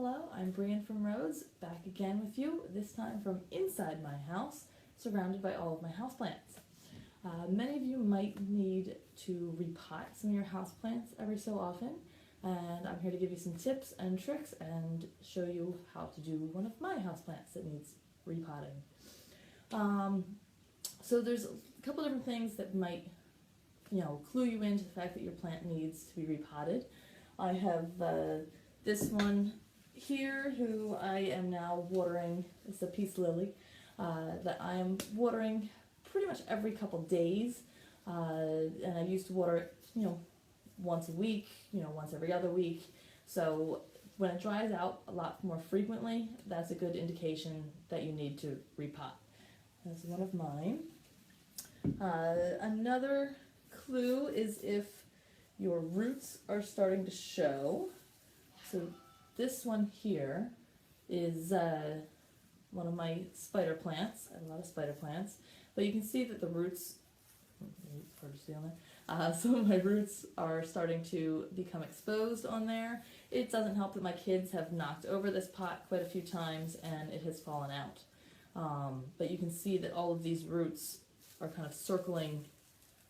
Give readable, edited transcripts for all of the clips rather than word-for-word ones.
Hello, I'm Brian from Rhoads, back again with you, this time from inside my house, surrounded by all of my houseplants. Many of you might need to repot some of your houseplants every so often, and I'm here to give you some tips and tricks and show you how to do one of my houseplants that needs repotting. So there's a couple different things that might, clue you into the fact that your plant needs to be repotted. I have this one here who I am now watering. It's a peace lily that I am watering pretty much every couple days, and I used to water it once a week, once every other week. So when it dries out a lot more frequently, that's a good indication that you need to repot. That's one of mine. Another clue is if your roots are starting to show. So this one here is one of my spider plants. I have a lot of spider plants, but you can see that the roots, hard to see on there, some of my roots are starting to become exposed on there. It doesn't help that my kids have knocked over this pot quite a few times and it has fallen out. But you can see that all of these roots are kind of circling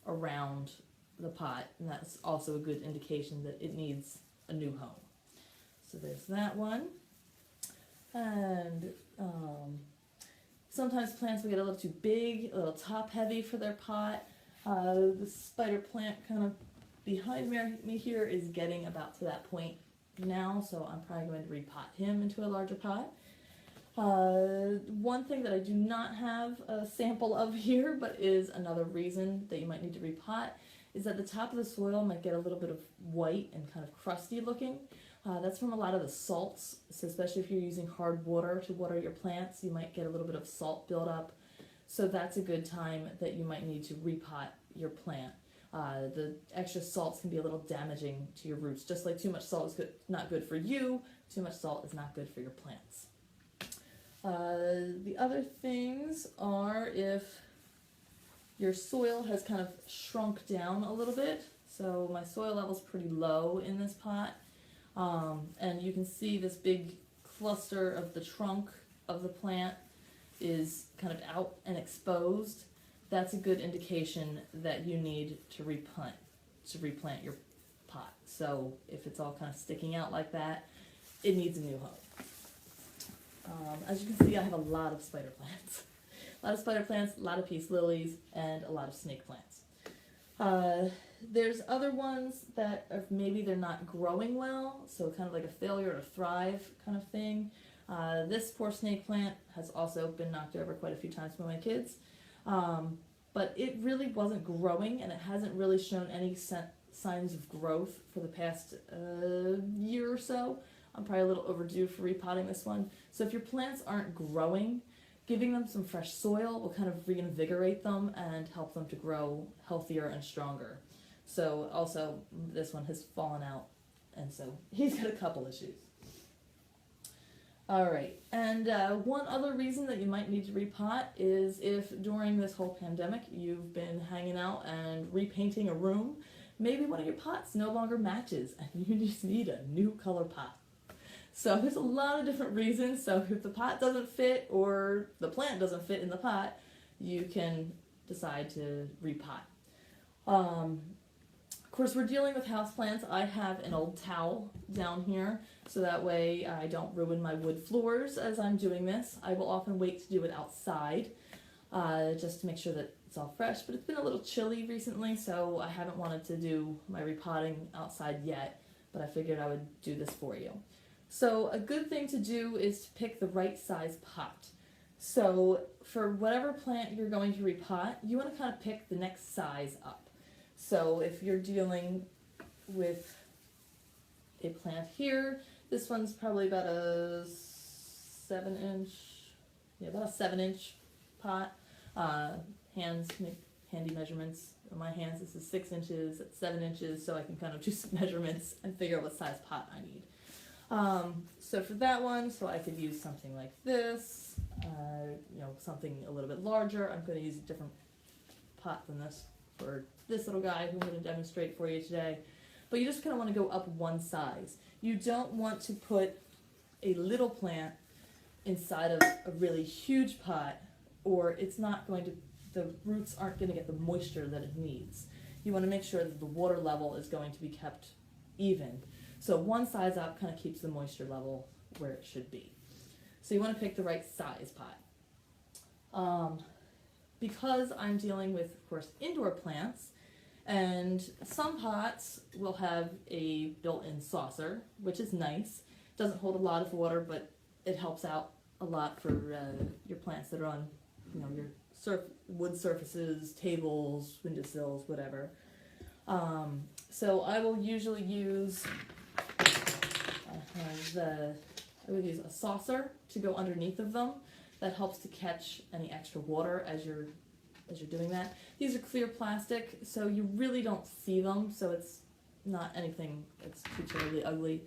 around the pot, and that's also a good indication that it needs a new home. So there's that one. And sometimes plants will get a little too big, a little top heavy for their pot. The spider plant kind of behind me here is getting about to that point now, so I'm probably going to repot him into a larger pot. One thing that I do not have a sample of here, but is another reason that you might need to repot, is that the top of the soil might get a little bit of white and kind of crusty looking. That's from a lot of the salts, so especially if you're using hard water to water your plants, you might get a little bit of salt buildup. So that's a good time that you might need to repot your plant. The extra salts can be a little damaging to your roots. Just like too much salt is not good for you, too much salt is not good for your plants. The other things are if your soil has kind of shrunk down a little bit. So my soil level's pretty low in this pot. And you can see this big cluster of the trunk of the plant is kind of out and exposed. That's a good indication that you need to replant your pot. So if it's all kind of sticking out like that, it needs a new home. As you can see, I have a lot of spider plants. A lot of spider plants, a lot of peace lilies, and a lot of snake plants. There's other ones that are, maybe they're not growing well, so kind of like a failure to thrive kind of thing. This poor snake plant has also been knocked over quite a few times by my kids. But it really wasn't growing, and it hasn't really shown any signs of growth for the past year or so. I'm probably a little overdue for repotting this one. So if your plants aren't growing, giving them some fresh soil will kind of reinvigorate them and help them to grow healthier and stronger. So also this one has fallen out, and so he's got a couple issues. Alright, and one other reason that you might need to repot is if during this whole pandemic you've been hanging out and repainting a room, maybe one of your pots no longer matches and you just need a new color pot. So there's a lot of different reasons. So if the pot doesn't fit or the plant doesn't fit in the pot, you can decide to repot. Of course, we're dealing with houseplants. I have an old towel down here, so that way I don't ruin my wood floors as I'm doing this. I will often wait to do it outside, just to make sure that it's all fresh. But it's been a little chilly recently, so I haven't wanted to do my repotting outside yet, but I figured I would do this for you. So a good thing to do is to pick the right size pot. So for whatever plant you're going to repot, you want to kind of pick the next size up. So if you're dealing with a plant here, this one's probably about a 7-inch pot. Hands make handy measurements. On my hands, this is 6 inches, it's 7 inches, so I can kind of do some measurements and figure out what size pot I need. So for that one, so I could use something like this, something a little bit larger. I'm going to use a different pot than this for this little guy who I'm going to demonstrate for you today. But you just kind of want to go up one size. You don't want to put a little plant inside of a really huge pot, or it's not going to, the roots aren't going to get the moisture that it needs. You want to make sure that the water level is going to be kept even. So one size up kind of keeps the moisture level where it should be. So you want to pick the right size pot. Because I'm dealing with, of course, indoor plants, and some pots will have a built-in saucer, which is nice. Doesn't hold a lot of water, but it helps out a lot for your plants that are on, your wood surfaces, tables, windowsills, whatever. So I will usually use I would use a saucer to go underneath of them. That helps to catch any extra water as you're doing that. These are clear plastic, so you really don't see them, so it's not anything that's too terribly ugly.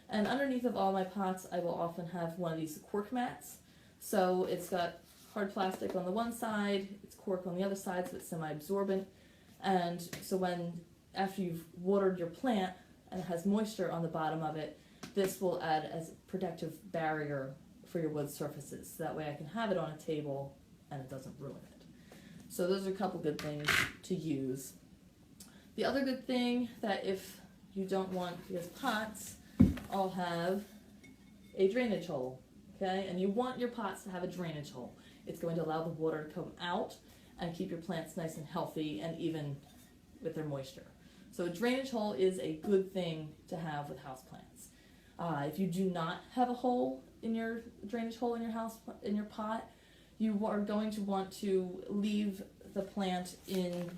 And underneath of all my pots, I will often have one of these cork mats. So it's got hard plastic on the one side, it's cork on the other side, so it's semi-absorbent. And so after you've watered your plant and it has moisture on the bottom of it, this will add as a protective barrier for your wood surfaces. So that way I can have it on a table and it doesn't ruin it. So those are a couple good things to use. The other good thing that if you don't want, because pots all have a drainage hole, okay? And you want your pots to have a drainage hole. It's going to allow the water to come out and keep your plants nice and healthy and even with their moisture. So a drainage hole is a good thing to have with houseplants. If you do not have a hole in your drainage hole in your pot, you are going to want to leave the plant in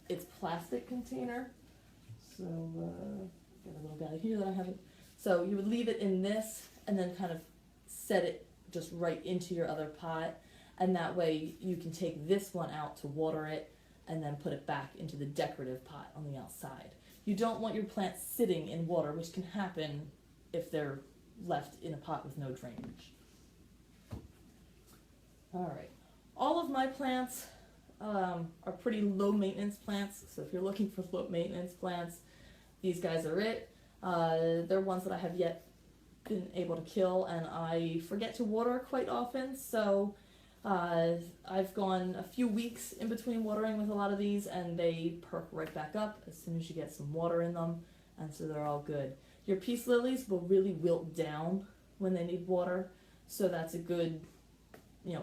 its plastic container. So got a little guy here that I haven't. So you would leave it in this and then kind of set it just right into your other pot, and that way you can take this one out to water it and then put it back into the decorative pot on the outside. You don't want your plants sitting in water, which can happen if they're left in a pot with no drainage. All right, all of my plants are pretty low maintenance plants, so if you're looking for low maintenance plants, these guys are it. They're ones that I have yet been able to kill, and I forget to water quite often, so I've gone a few weeks in between watering with a lot of these, and they perk right back up as soon as you get some water in them, and so they're all good. Your peace lilies will really wilt down when they need water, so that's a good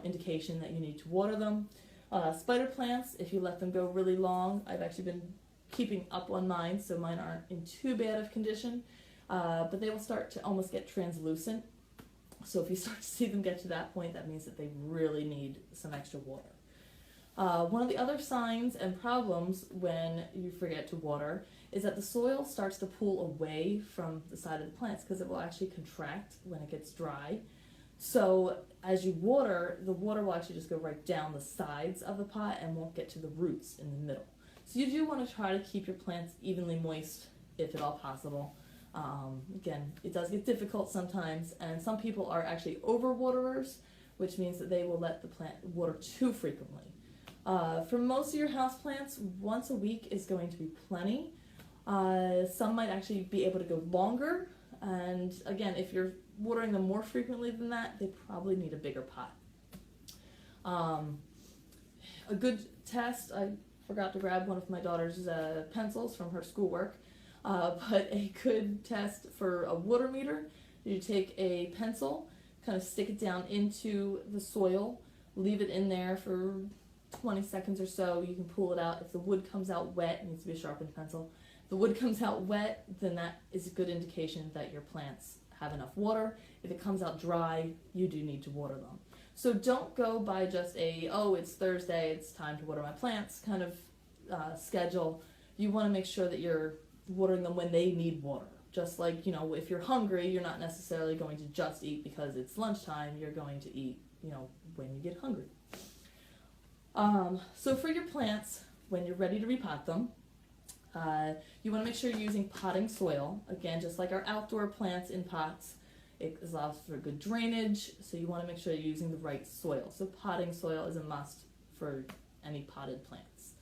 indication that you need to water them. Spider plants, if you let them go really long, I've actually been keeping up on mine, so mine aren't in too bad of condition, but they will start to almost get translucent. So if you start to see them get to that point, that means that they really need some extra water. One of the other signs and problems when you forget to water is that the soil starts to pull away from the side of the plants because it will actually contract when it gets dry. So as you water, the water will actually just go right down the sides of the pot and won't get to the roots in the middle. So you do want to try to keep your plants evenly moist if at all possible. Again, it does get difficult sometimes, and some people are actually overwaterers, which means that they will let the plant water too frequently. For most of your houseplants, once a week is going to be plenty. Some might actually be able to go longer, and again, if you're watering them more frequently than that, they probably need a bigger pot. A good test, I forgot to grab one of my daughter's pencils from her schoolwork, but a good test for a water meter, you take a pencil, kind of stick it down into the soil, leave it in there for 20 seconds or so. You can pull it out. If the wood comes out wet, it needs to be a sharpened pencil. If the wood comes out wet, then that is a good indication that your plants have enough water. If it comes out dry, you do need to water them. So don't go by just it's Thursday, it's time to water my plants kind of schedule. You want to make sure that you're watering them when they need water. Just like, if you're hungry, you're not necessarily going to just eat because it's lunchtime. You're going to eat, when you get hungry. So for your plants, when you're ready to repot them, you want to make sure you're using potting soil. Again, just like our outdoor plants in pots, it allows for good drainage, so you want to make sure you're using the right soil. So potting soil is a must for any potted plants.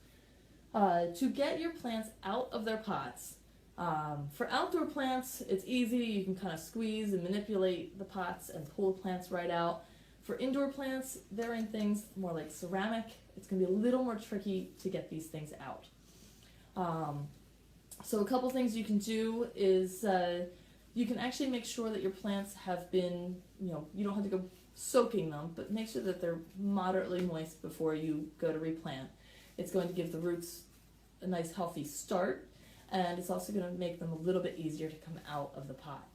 To get your plants out of their pots, For outdoor plants, it's easy. You can kind of squeeze and manipulate the pots and pull the plants right out. For indoor plants, they're in things more like ceramic. It's going to be a little more tricky to get these things out. So a couple things you can do is you can actually make sure that your plants have been, you don't have to go soaking them, but make sure that they're moderately moist before you go to replant. It's going to give the roots a nice healthy start, and it's also going to make them a little bit easier to come out of the pot.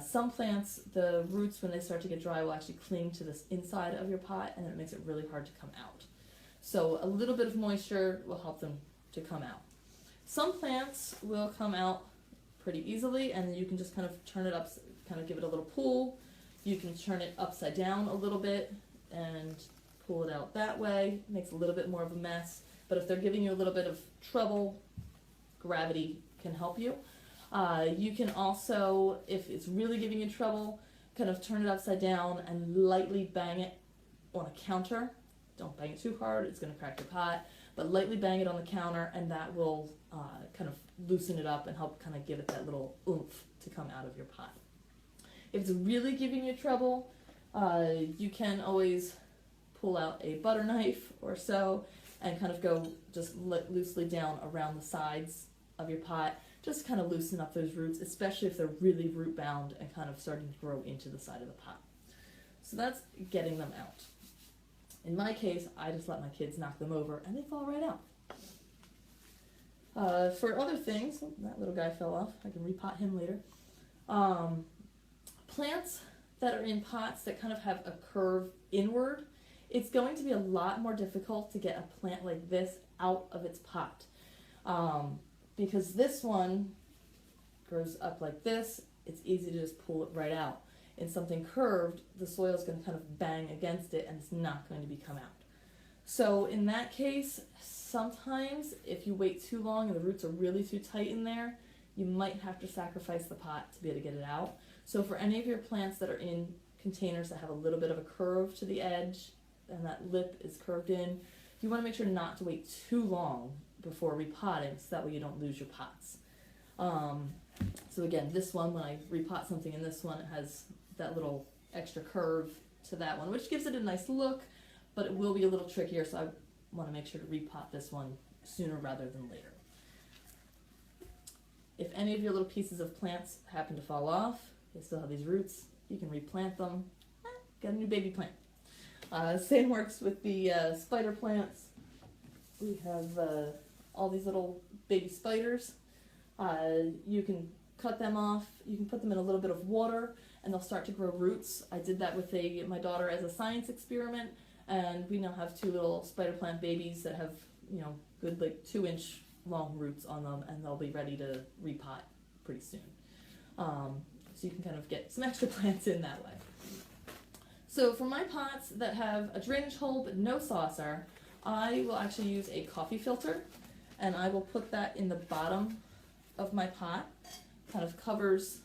Some plants, the roots, when they start to get dry, will actually cling to the inside of your pot, and it makes it really hard to come out. So a little bit of moisture will help them to come out. Some plants will come out pretty easily, and you can just kind of turn it up, kind of give it a little pull. You can turn it upside down a little bit and pull it out that way. It makes a little bit more of a mess, but if they're giving you a little bit of trouble, gravity can help you. You can also, if it's really giving you trouble, kind of turn it upside down and lightly bang it on a counter. Don't bang it too hard, it's going to crack your pot, but lightly bang it on the counter, and that will kind of loosen it up and help kind of give it that little oomph to come out of your pot. If it's really giving you trouble, you can always pull out a butter knife or so and kind of go just loosely down around the sides of your pot, just kind of loosen up those roots, especially if they're really root bound and kind of starting to grow into the side of the pot. So that's getting them out. In my case, I just let my kids knock them over and they fall right out. For other things, that little guy fell off. I can repot him later. Plants that are in pots that kind of have a curve inward, it's going to be a lot more difficult to get a plant like this out of its pot. Because this one grows up like this, it's easy to just pull it right out. In something curved, the soil is going to kind of bang against it and it's not going to come out. So in that case, sometimes if you wait too long and the roots are really too tight in there, you might have to sacrifice the pot to be able to get it out. So for any of your plants that are in containers that have a little bit of a curve to the edge and that lip is curved in, you want to make sure not to wait too long before repotting so that way you don't lose your pots. So again, this one, when I repot something in this one, it has that little extra curve to that one, which gives it a nice look, but it will be a little trickier, so I want to make sure to repot this one sooner rather than later. If any of your little pieces of plants happen to fall off, they still have these roots, you can replant them, get a new baby plant. Same works with the spider plants. We have all these little baby spiders. You can cut them off, you can put them in a little bit of water, and they'll start to grow roots. I did that with my daughter as a science experiment, and we now have 2 little spider plant babies that have, good 2-inch long roots on them, and they'll be ready to repot pretty soon. So you can kind of get some extra plants in that way. So for my pots that have a drainage hole but no saucer, I will actually use a coffee filter, and I will put that in the bottom of my pot. Kind of covers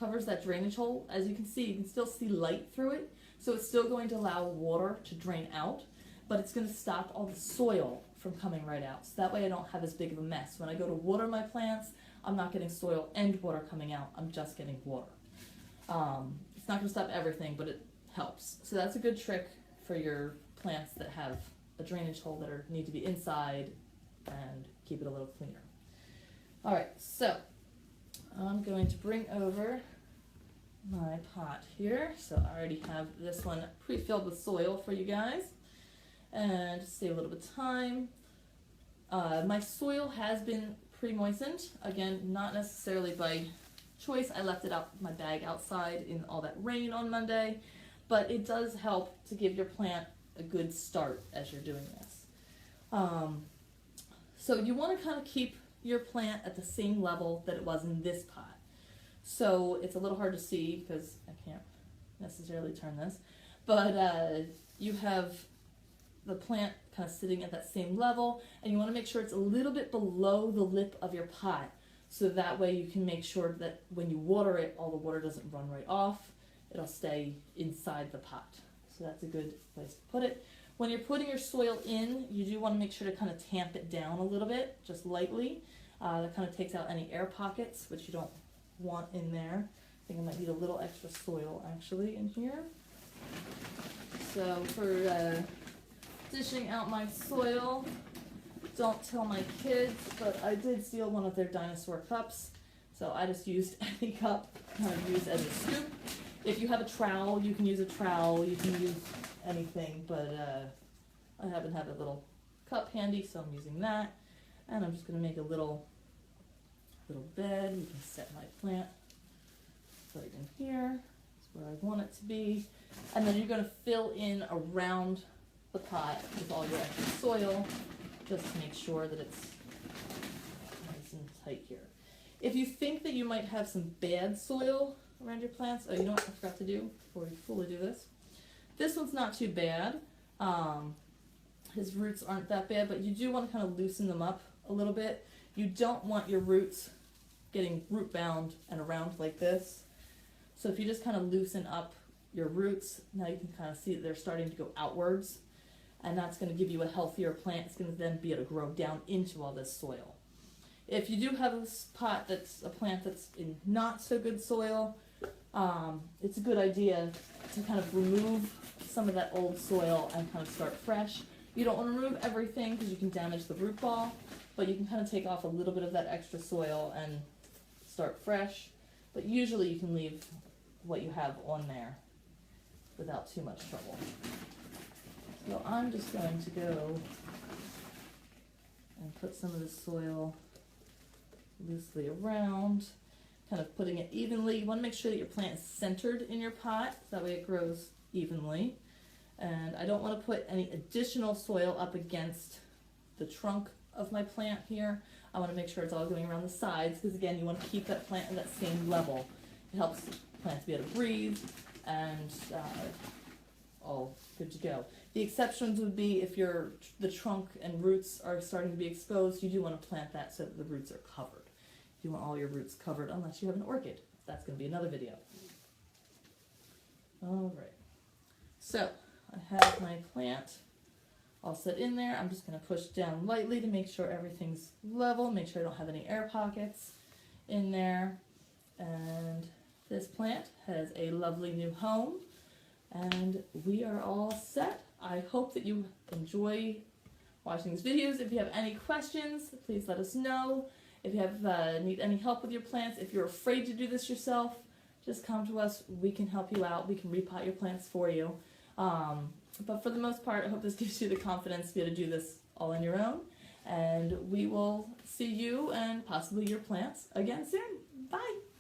that drainage hole. As you can see, you can still see light through it, so it's still going to allow water to drain out, but it's going to stop all the soil from coming right out. So that way I don't have as big of a mess. When I go to water my plants, I'm not getting soil and water coming out, I'm just getting water. It's not going to stop everything, but it helps. So that's a good trick for your plants that have a drainage hole that need to be inside and keep it a little cleaner. Alright, so I'm going to bring over my pot here. So I already have this one pre-filled with soil for you guys. And just save a little bit of time. My soil has been pre-moistened. Again, not necessarily by choice. I left it out my bag outside in all that rain on Monday. But it does help to give your plant a good start as you're doing this. So you want to kind of keep your plant at the same level that it was in this pot. So it's a little hard to see because I can't necessarily turn this, but you have the plant kind of sitting at that same level, and you want to make sure it's a little bit below the lip of your pot, so that way you can make sure that when you water it, all the water doesn't run right off. It'll stay inside the pot. So that's a good place to put it. When you're putting your soil in, you do want to make sure to kind of tamp it down a little bit, just lightly. That kind of takes out any air pockets, which you don't want in there. I think I might need a little extra soil actually in here. So for dishing out my soil, don't tell my kids, but I did steal one of their dinosaur cups. So I just used any cup kind of used as a scoop. If you have a trowel, you can use a trowel, you can use anything, but I happen to have a little cup handy, so I'm using that. And I'm just going to make a little bed. You can set my plant right in here. That's where I want it to be. And then you're going to fill in around the pot with all your extra soil, just to make sure that it's nice and tight here. If you think that you might have some bad soil around your plants, oh, you know what I forgot to do before we fully do this? This one's not too bad. His roots aren't that bad, but you do want to kind of loosen them up a little bit. You don't want your roots getting root bound and around like this. So if you just kind of loosen up your roots, now you can kind of see that they're starting to go outwards, and that's going to give you a healthier plant. It's going to then be able to grow down into all this soil. If you do have a pot that's a plant that's in not so good soil, it's a good idea to kind of remove some of that old soil and kind of start fresh. You don't want to remove everything because you can damage the root ball, but you can kind of take off a little bit of that extra soil and start fresh. But usually you can leave what you have on there without too much trouble. So I'm just going to go and put some of the soil loosely around, kind of putting it evenly. You want to make sure that your plant is centered in your pot, so that way it grows evenly. And I don't want to put any additional soil up against the trunk of my plant here. I want to make sure it's all going around the sides, because again, you want to keep that plant at that same level. It helps the plant to be able to breathe, and all good to go. The exceptions would be if the trunk and roots are starting to be exposed, you do want to plant that so that the roots are covered. You want all your roots covered unless you have an orchid. That's going to be another video. All right. So I have my plant all set in there. I'm just going to push down lightly to make sure everything's level, make sure I don't have any air pockets in there. And this plant has a lovely new home, and we are all set. I hope that you enjoy watching these videos. If you have any questions, please let us know. If you have need any help with your plants, if you're afraid to do this yourself, just come to us. We can help you out. We can repot your plants for you. But for the most part, I hope this gives you the confidence to be able to do this all on your own. And we will see you and possibly your plants again soon. Bye!